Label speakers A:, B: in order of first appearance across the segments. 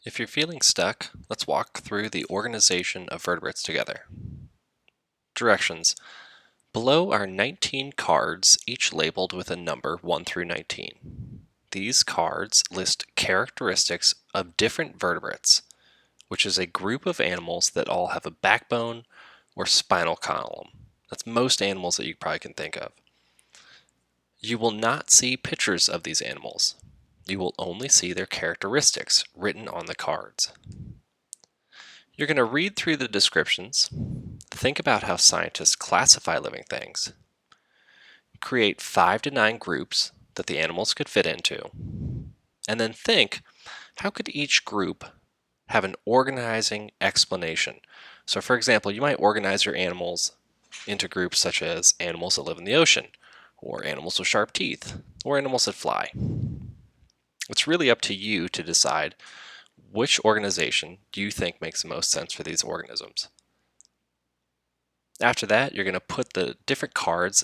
A: If you're feeling stuck, let's walk through the organization of vertebrates together. Directions. Below are 19 cards, each labeled with a number 1 through 19. These cards list characteristics of different vertebrates, which is a group of animals that all have a backbone or spinal column. That's most animals that you probably can think of. You will not see pictures of these animals. You will only see their characteristics written on the cards. You're going to read through the descriptions, think about how scientists classify living things, create 5 to 9 groups that the animals could fit into, and then think, how could each group have an organizing explanation? So for example, you might organize your animals into groups such as animals that live in the ocean, or animals with sharp teeth, or animals that fly. It's really up to you to decide which organization do you think makes the most sense for these organisms. After that, you're going to put the different cards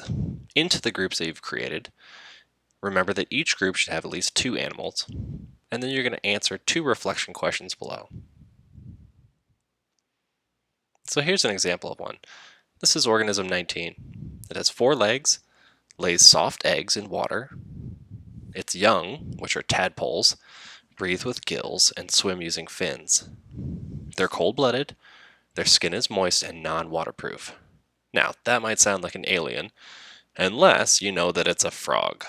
A: into the groups that you've created. Remember that each group should have at least 2 animals, and then you're going to answer 2 reflection questions below. So here's an example of one. This is organism 19. It has 4 legs, lays soft eggs in water. Its young, which are tadpoles, breathe with gills and swim using fins. They're cold-blooded, their skin is moist and non-waterproof. Now, that might sound like an alien, unless you know that it's a frog.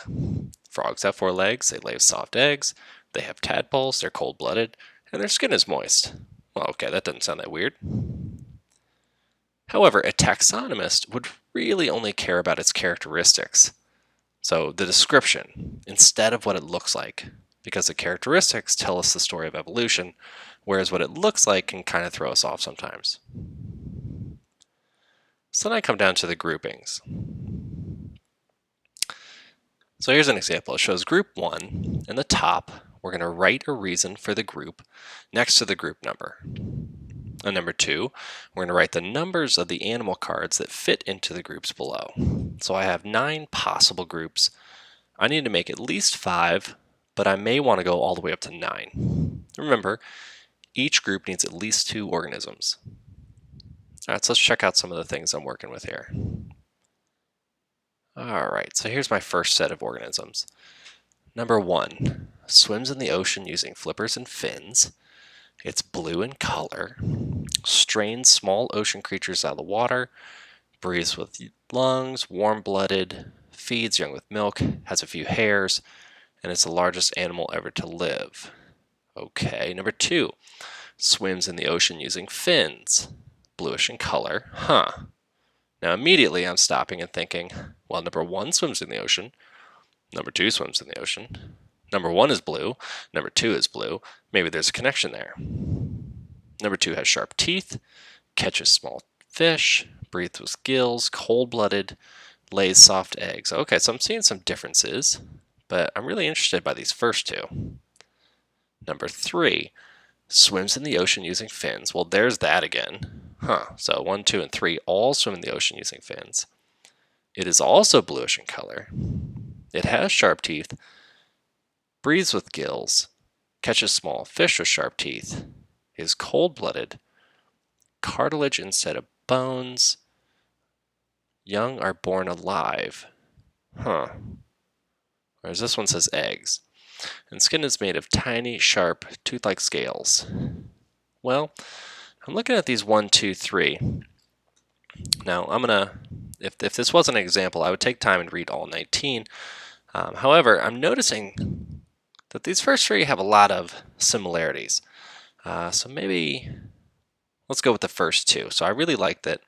A: Frogs have 4 legs, they lay soft eggs, they have tadpoles, they're cold-blooded, and their skin is moist. Well, okay, that doesn't sound that weird. However, a taxonomist would really only care about its characteristics. So the description, instead of what it looks like, because the characteristics tell us the story of evolution, whereas what it looks like can kind of throw us off sometimes. So then I come down to the groupings. So here's an example. It shows group 1. In the top, we're going to write a reason for the group next to the group number. On number 2, we're going to write the numbers of the animal cards that fit into the groups below. So I have 9 possible groups. I need to make at least 5, but I may want to go all the way up to 9. Remember, each group needs at least 2 organisms. All right, so let's check out some of the things I'm working with here. All right, so here's my first set of organisms. Number 1, swims in the ocean using flippers and fins. It's blue in color, strains small ocean creatures out of the water, breathes with lungs, warm-blooded, feeds young with milk, has a few hairs, and is the largest animal ever to live. Okay, number 2, swims in the ocean using fins, bluish in color. Now immediately I'm stopping and thinking, well, number 1 swims in the ocean, number 2 swims in the ocean, number 1 is blue, number 2 is blue, maybe there's a connection there. Number 2 has sharp teeth, catches small fish, breathes with gills, cold-blooded, lays soft eggs. Okay, so I'm seeing some differences, but I'm really interested by these first 2. Number 3, swims in the ocean using fins. Well, there's that again. So 1, 2, and 3 all swim in the ocean using fins. It is also bluish in color. It has sharp teeth, breathes with gills, catches small fish with sharp teeth, is cold-blooded, cartilage instead of bones, young are born alive. Whereas this one says eggs. And skin is made of tiny, sharp, tooth-like scales. Well, I'm looking at these 1, 2, 3. Now, if this wasn't an example, I would take time and read all 19. However, I'm noticing that these first 3 have a lot of similarities. So maybe let's go with the first 2. So I really like that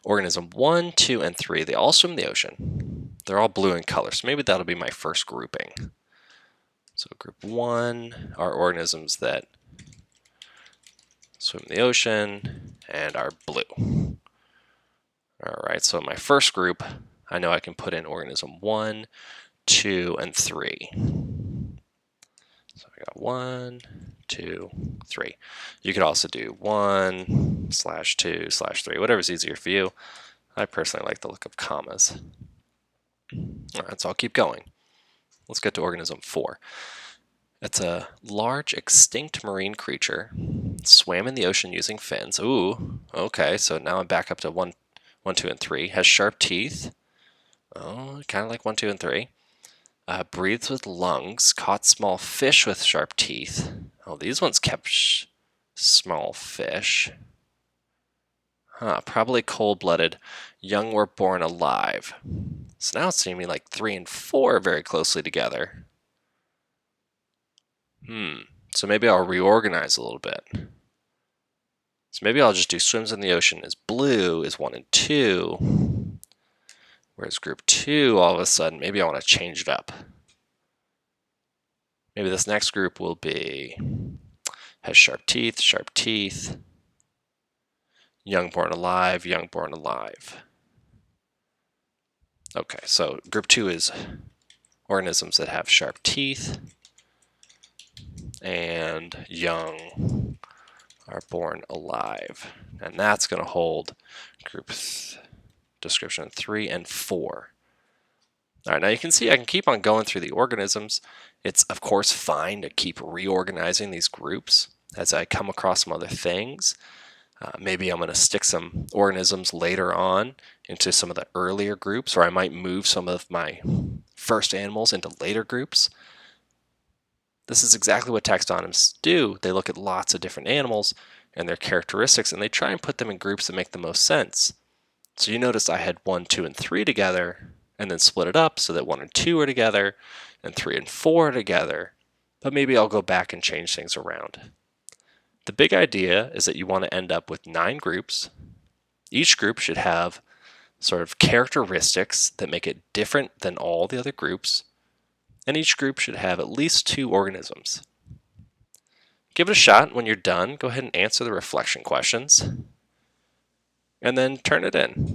A: organism 1, 2, and 3, they all swim in the ocean. They're all blue in color, so maybe that'll be my first grouping. So group 1 are organisms that swim in the ocean and are blue. All right, so my first group, I know I can put in organism 1, 2, and 3. So I got 1, 2, 3. You could also do 1/2/3, whatever's easier for you. I personally like the look of commas. All right, so I'll keep going. Let's get to organism 4. It's a large extinct marine creature. Swam in the ocean using fins. Ooh, okay, so now I'm back up to 1, 2, and 3. Has sharp teeth. Oh, kind of like 1, 2, and 3. Breathes with lungs. Caught small fish with sharp teeth. Oh, these ones kept small fish. Probably cold-blooded. Young were born alive. So now it's seeming like 3 and 4 are very closely together. So maybe I'll reorganize a little bit. So maybe I'll just do swims in the ocean as blue is 1 and 2. Whereas group 2, all of a sudden, maybe I want to change it up. Maybe this next group will be, has sharp teeth, young born alive, young born alive. Okay, so group 2 is organisms that have sharp teeth and young are born alive. And that's going to hold group description 3 and 4. All right, now you can see I can keep on going through the organisms. It's, of course, fine to keep reorganizing these groups as I come across some other things. Maybe I'm going to stick some organisms later on into some of the earlier groups, or I might move some of my first animals into later groups. This is exactly what taxonomists do. They look at lots of different animals and their characteristics, and they try and put them in groups that make the most sense. So you notice I had 1, 2, and 3 together, and then split it up so that 1 and 2 are together, and 3 and 4 are together. But maybe I'll go back and change things around. The big idea is that you want to end up with 9 groups. Each group should have sort of characteristics that make it different than all the other groups, and each group should have at least 2 organisms. Give it a shot. When you're done, go ahead and answer the reflection questions, and then turn it in.